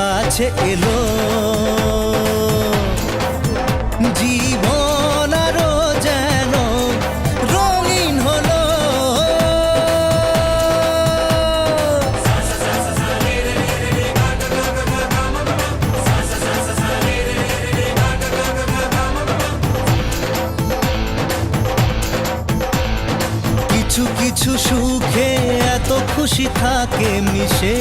কাছে এলো, জীবন আরো যেন রঙিন হলো। কিছু কিছু সুখে এত খুশি থাকে মিশে।